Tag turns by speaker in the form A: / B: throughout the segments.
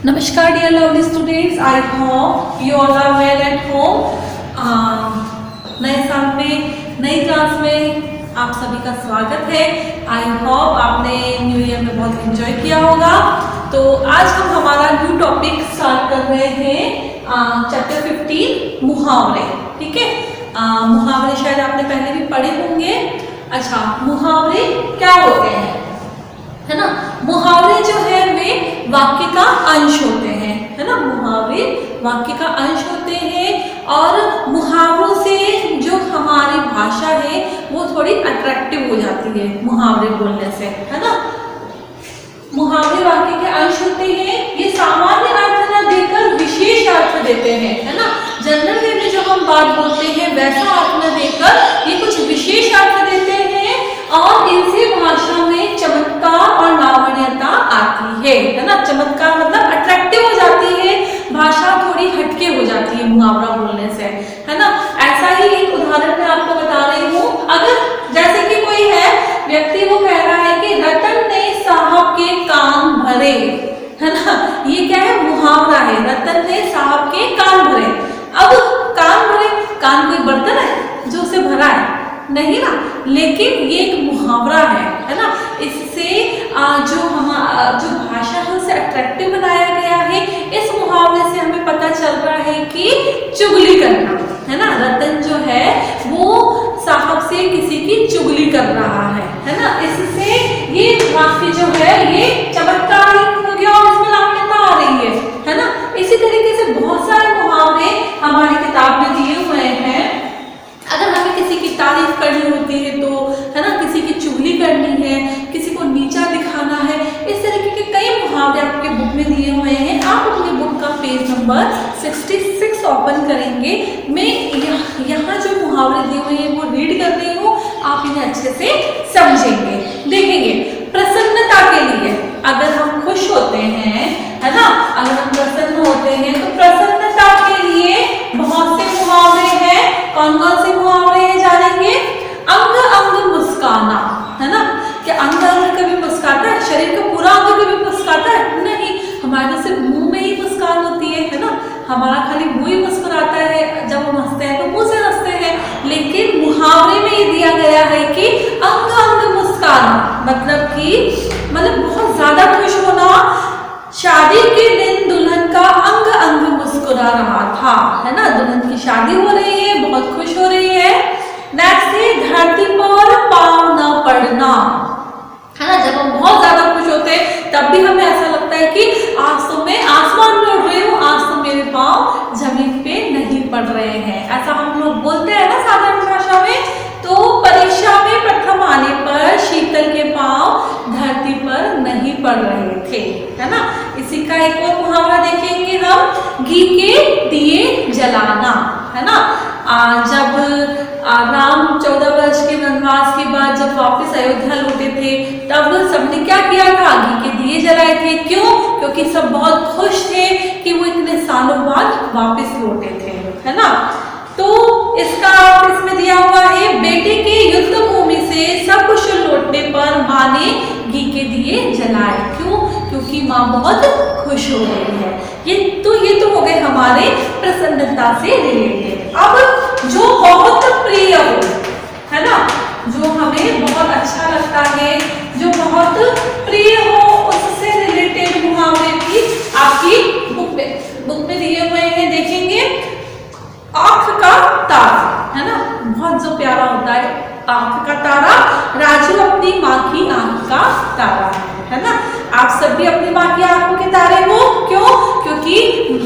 A: नमस्कार dear lovely students, I hope you all are well at home. नए साल में नई क्लास में आप सभी का स्वागत है। आई होप आपने न्यू ईयर में बहुत एंजॉय किया होगा। तो आज हम हमारा न्यू टॉपिक स्टार्ट कर रहे हैं, चैप्टर 15 मुहावरे। ठीक है, मुहावरे शायद आपने पहले भी पढ़े होंगे। अच्छा, मुहावरे क्या होते हैं, है ना। मुहावरे जो है वे वाक्य का अंश होते हैं, है ना। मुहावरे वाक्य का अंश होते हैं और मुहावरों से जो हमारी भाषा है वो थोड़ी अट्रैक्टिव हो जाती है मुहावरे बोलने से, है ना। मुहावरे वाक्य के अंश होते हैं। ये सामान्य अर्थ न देकर विशेष अर्थ देते हैं, है ना। जनरल वे में जो हम बात बोलते हैं वैसा अर्थ न देकर ये कुछ विशेष अर्थ देते हैं और इनसे भाषा में चमत्कार और लावण्यता आती है ना। चमत्कार मतलब अट्रैक्टिव हो जाती है, भाषा थोड़ी हटके हो जाती है मुहावरा बोलने से, है ना। ऐसा ही एक उदाहरण मैं आपको बता रही हूँ। अगर जैसे कि कोई है व्यक्ति, वो कह रहा है कि रतन ने साहब के कान भरे, है ना। ये क्या है, मुहावरा है। रतन ने साहब के कान भरे। अब कान भरे, कान कोई बर्तन है जो उसे भरा है? नहीं ना, लेकिन ये एक मुहावरा है ना। इससे जो भाषा है उसे अट्रैक्टिव बनाया गया है। इस मुहावरे से हमें पता चल रहा है कि चुगली करना, है ना। रतन जो है वो साहब से किसी की चुगली कर रहा है ना। इससे ये वाक्य जो है ये चमत्कारिक हो गया और इसमें लावण्यता आ रही है ना। इसी तरीके से बहुत सारे मुहावरे हमारी किताब में दिए हुए हैं। अगर हमें किसी की तारीफ करनी होती है तो, है ना, किसी की चुगली करनी है, किसी को नीचा दिखाना है, इस तरीके के कई मुहावरे आपके बुक में दिए हुए हैं। आप अपने बुक का पेज नंबर 66 ओपन करेंगे। मैं यहाँ जो मुहावरे दिए हुए हैं वो रीड कर रही हूँ, आप इन्हें अच्छे से समझेंगे। देखेंगे, प्रसन्नता के लिए अगर हम खुश होते हैं, है ना, अगर हम प्रसन्न होते हैं तो प्रसन्नता के लिए बहुत से मुहावरे हैं। कौन कौन से मुहावरे हैं जानेंगे। अंग अंग मुस्काना, है ना। क्या अंग अंग कभी मुस्काता है? शरीर का पूरा अंग कभी मुस्काता है? नहीं, हमारे तो सिर्फ मुंह में ही मुस्कान होती है ना। हमारा खाली मुंह ही मुस्कुराता है, जब हम हंसते हैं तो मुंह से हंसते हैं। लेकिन मुहावरे में ये दिया गया है कि अंग अंग मुस्काना, मतलब बहुत ज्यादा खुश होना। शादी के दिन दुल्हन का अंग अंग मुस्कुरा रहा था, है ना। दुल्हन की शादी हो रही है, बहुत खुश हो रही है। नेक्स्ट है धरती पर पांव न पड़ना, है ना। जब हम बहुत ज्यादा खुश होते हैं तब भी हमें ऐसा लगता है कि आज तो मैं आसमान में उड़ रही हूँ, आज तो मेरे पांव जमीन पे नहीं पड़ रहे हैं, ऐसा हम लोग बोलते हैं ना साधारण भाषा में। तो परीक्षा में प्रथम आने पर शीतल के पांव धरती पर नहीं पड़ रहे थे, है ना। इसी का एक और मुहावरा देखेंगे हम, घी के दिए जलाना, है ना। जब राम 14 वर्ष के वनवास के बाद जब वापस अयोध्या लौटे थे तब सबने क्या किया था, घी के दिए जलाए थे। क्यों? क्योंकि सब बहुत खुश थे कि वो इतने सालों बाद वापस लौटे थे, है ना। तो इसका इसमें दिया हुआ है, बेटे के युद्ध भूमि से सब कुछ लौटने पर माँ ने घी के दिए जलाए। क्यों? क्योंकि माँ बहुत खुश हो रही है। ये तो हो गए हमारे प्रसन्नता से रिलेटेड। अब जो बहुत प्रिय हो, है ना, जो हमें बहुत अच्छा लगता है, जो बहुत प्रिय हो, उससे रिलेटेड मुहावरे भी आपकी बुक में दिए हुए हैं। देखेंगे, आंख का तारा, है ना, बहुत जो प्यारा होता है आंख का तारा। राजू अपनी माँ की आंख का तारा है ना। आप सब भी अपनी माँ की आंखों के तारे हो। क्यों? क्योंकि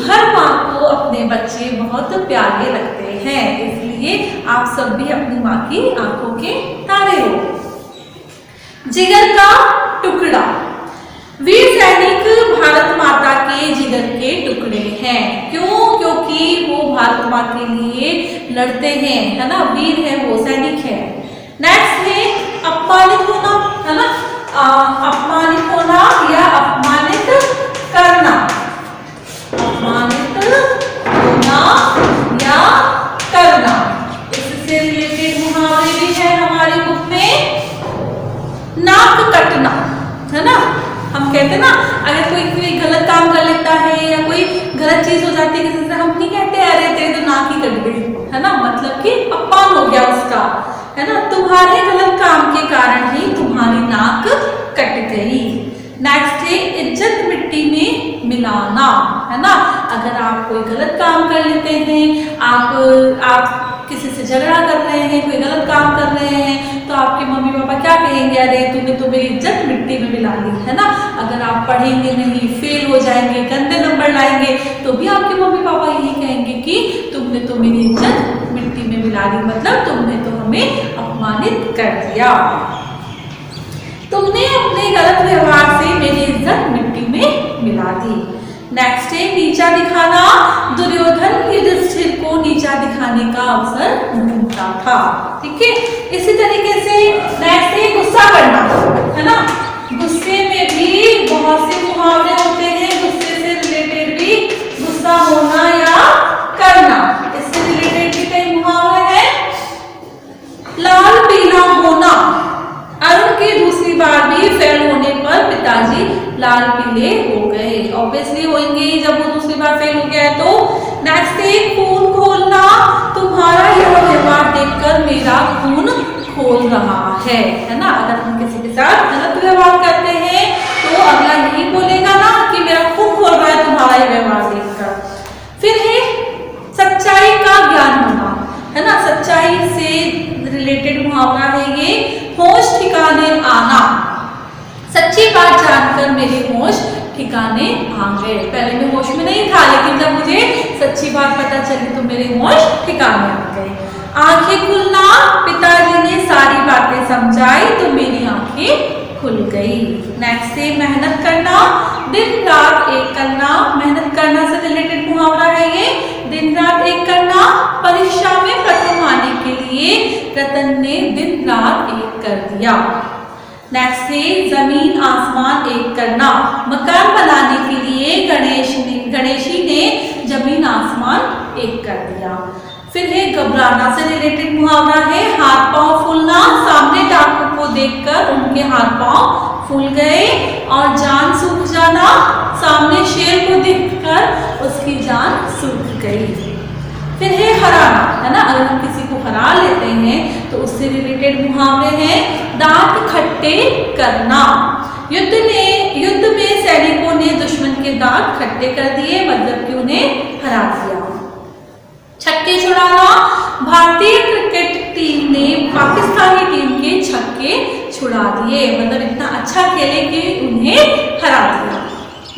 A: हर माँ को अपने बच्चे बहुत प्यारे लगते हैं, इसलिए आप सब भी अपनी माँ की आंखों के तारे हो। जिगर का टुकड़ा, वीर सैनिक भारत माता के जिगर के टुकड़े हैं। क्यों? क्योंकि वो भारत माँ के लिए लड़ते हैं, है ना, वीर है वो, सैनिक है। नेक्स्ट है अपमानित होना, है ना। अपमानित होना या अपमानित करना, अपमानित होना या करना, इससे रिलेटेड मुहावरे भी है हमारी बुक में। नाक कटना, है ना। हम कहते हैं ना, अगर कोई गलत काम कर लेता है ही कट गई, है ना, मतलब कि अपमान हो गया उसका, है ना, तुम्हारे गलत काम के कारण ही तुम्हारी नाक कट गई। नेक्स्ट है इज्जत मिट्टी में मिलाना, है ना, अगर आप कोई गलत काम कर लेते हैं, आप किसी से झगड़ा कर रहे हैं, कोई गलत काम कर रहे हैं, तो आपके मम्मी पापा क्या कहेंगे, अरे तूने तो मेरी इज्जत मिट्टी में मिला ली, है ना। अगर आप पढ़ेंगे नहीं, फेल हो जाएंगे, गंदे नंबर लाएंगे, तो भी आपके मम्मी पापा यही कहेंगे कि तुमने तो मेरी इज्जत मिट्टी में मिला दी, मतलब तुमने तो हमें अपमानित कर दिया, तुमने अपने गलत व्यवहार से मेरी इज्जत मिट्टी में मिला दी। नेक्स्ट है नीचा दिखाना, दुर्योधन युधिष्ठिर को नीचा दिखाने का अवसर ढूंढता था, ठीक है। इसी तरीके से नेक्स्ट है गुस्सा करना, है ना, गुस्से में भी बहुत से मुहावरे होते हैं, गुस्से से रिलेटेड भी गुस्सा होना या करना, इससे रिलेटेड भी कई मुहावरे हैं। लाल पीला होना, अरुण की दूसरी बार भी फेल होने पर पिताजी लाल पीले हो गए, ऑब्वियसली होंगे जब वो दूसरी बार फेल हो गया तो। नेक्स्ट है खून खोलना, तुम्हारा यह व्यवहार देखकर मेरा खून खोल रहा है ना, अगर हम किसी के साथ गलत व्यवहार करते हैं तो अगला यही बोलेगा ना कि मेरा खून खोल रहा है तुम्हारा यह व्यवहार देखकर। फिर है सच्चाई का ज्ञान होना, है ना, सच्चाई से रिलेटेड मुहावरा है ये, होश ठिकाने आना, सच्ची बात जानकर मेरे होश ठिकाने आ गए, पहले मैं होश में नहीं था, लेकिन जब मुझे सच्ची बात पता चली तो मेरे होश ठिकाने आ गए। आंखें खुलना, पिताजी ने सारी बातें समझाई तो मेरी आंखें खुल गई। नेक्स्ट है मेहनत करना, दिन रात एक करना, मेहनत करना से रिलेटेड मुहावरा है ये, दिन रात एक करना, परीक्षा में प्रथम आने के लिए रतन ने दिन रात एक कर दिया। नेक्स्ट है जमीन आसमान एक करना, मकान बनाने के लिए गणेशी ने जमीन आसमान एक कर दिया। फिर है घबराना से रिलेटेड मुहावरा है, हाथ पांव फूलना, सामने डाकू को देखकर उनके हाथ पांव फूल गए, और जान सूख जाना, सामने शेर को देखकर उसकी जान सूख गई। फिर है हराना, है ना, अगर हम किसी को हरा लेते हैं तो उससे रिलेटेड मुहावरे हैं, दांत खट्टे करना, युद्ध में सैनिकों ने दुश्मन के दांत खट्टे कर दिए, मतलब कि उन्हें हरा दिया। छक्के छुड़ाना, भारतीय क्रिकेट टीम ने पाकिस्तानी टीम के छक्के छुड़ा दिए, मतलब इतना अच्छा खेले कि उन्हें हरा दिया।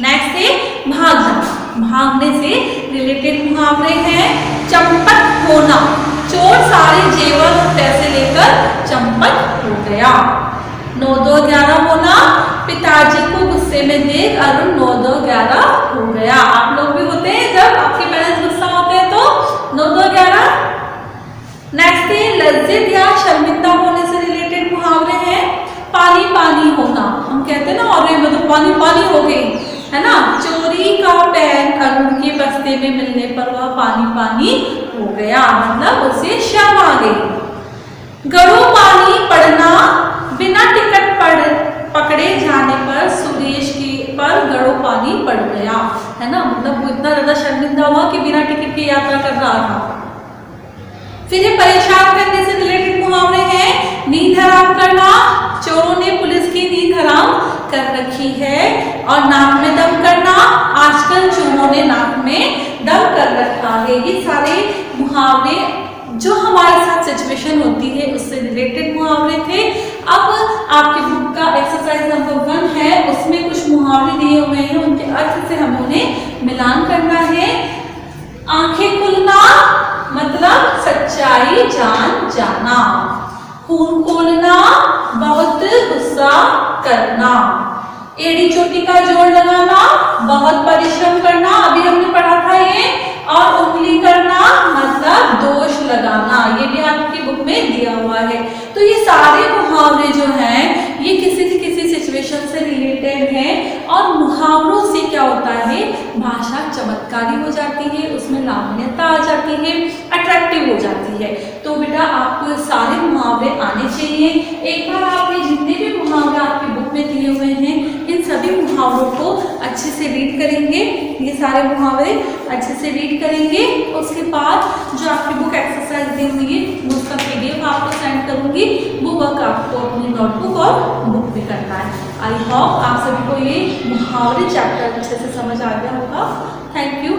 A: नेक्स्ट है भाग जाना, भागने से रिलेटेड मुहावरे हैं, चंपट होना, चोर सारे जेवर और पैसे लेकर चंपट हो गया। 9-2-11 होना, पिताजी को गुस्से में देख अरुण 9-2-11 हो गया। आप लोग भी होते हैं जब आपके पेरेंट्स गुस्सा होते हैं तो 9-2-11। नेक्स्ट है लज्जित या शर्मिंदा होने से रिलेटेड मुहावरे हैं, पानी पानी होना, हम कहते हैं ना और मैं तो पानी पानी हो गई, है ना, चोरी का पेन अरुण के बस्ते में मिलने पर वह पानी पानी हो गया, मतलब उसे शर्म आ गई। गड़ो पानी पड़ना, बिना टिकट पकड़े जाने पर सुरेश की पर गड़ो पानी पड़ गया, है ना, मतलब वो इतना ज्यादा शर्मिंदा हुआ कि बिना टिकट की यात्रा कर रहा था। फिर ये परेशान करने से रिलेटेड मुहावरे हैं, नींद हराम करना, चोरों ने पुलिस की नींद हराम कर रखी है, और नाक में दम करना, आजकल चोरों ने नाक में दम कर रखा है। ये सारे मुहावरे जो हमारे साथ सिचुएशन होती है उससे रिलेटेड मुहावरे थे। अब आपकी बुक का एक्सरसाइज नंबर 1 है, उसमें कुछ मुहावरे दिए हुए हैं, उनके अर्थ से हमें उन्हें मिलान करना है। आंखें खुलना मतलब सच्चाई जान जाना, खून खोलना बहुत गुस्सा करना, एड़ी चोटी का जोड़ लगाना बहुत परिश्रम करना, अभी हमने पढ़ा था ये, और उंगली करना मतलब दोष लगाना, ये भी आपकी बुक में दिया हुआ है। तो ये सारे मुहावरे जो हैं ये किसी न किसी सिचुएशन से रिलेटेड हैं, और मुहावरों से क्या होता है, भाषा चमत्कारी हो जाती है, उसमें लावण्यता आ जाती है, अट्रैक्टिव हो जाती है। तो बेटा आपको सारे मुहावरे आने चाहिए। एक बार आपने जितने भी मुहावरे आपकी बुक में दिए हुए हैं इन सभी मुहावरों को अच्छे से रीड रीड करेंगे, ये सारे मुहावरे अच्छे से रीड करेंगे। उसके बाद जो आपकी बुक एक्सरसाइज दी हुई है उसका PDF आपको सेंड करूंगी, वो वर्क आपको अपनी नोटबुक और बुक पे करना है। आई होप आप सभी को ये मुहावरे चैप्टर अच्छे से समझ आ गया होगा। Thank you.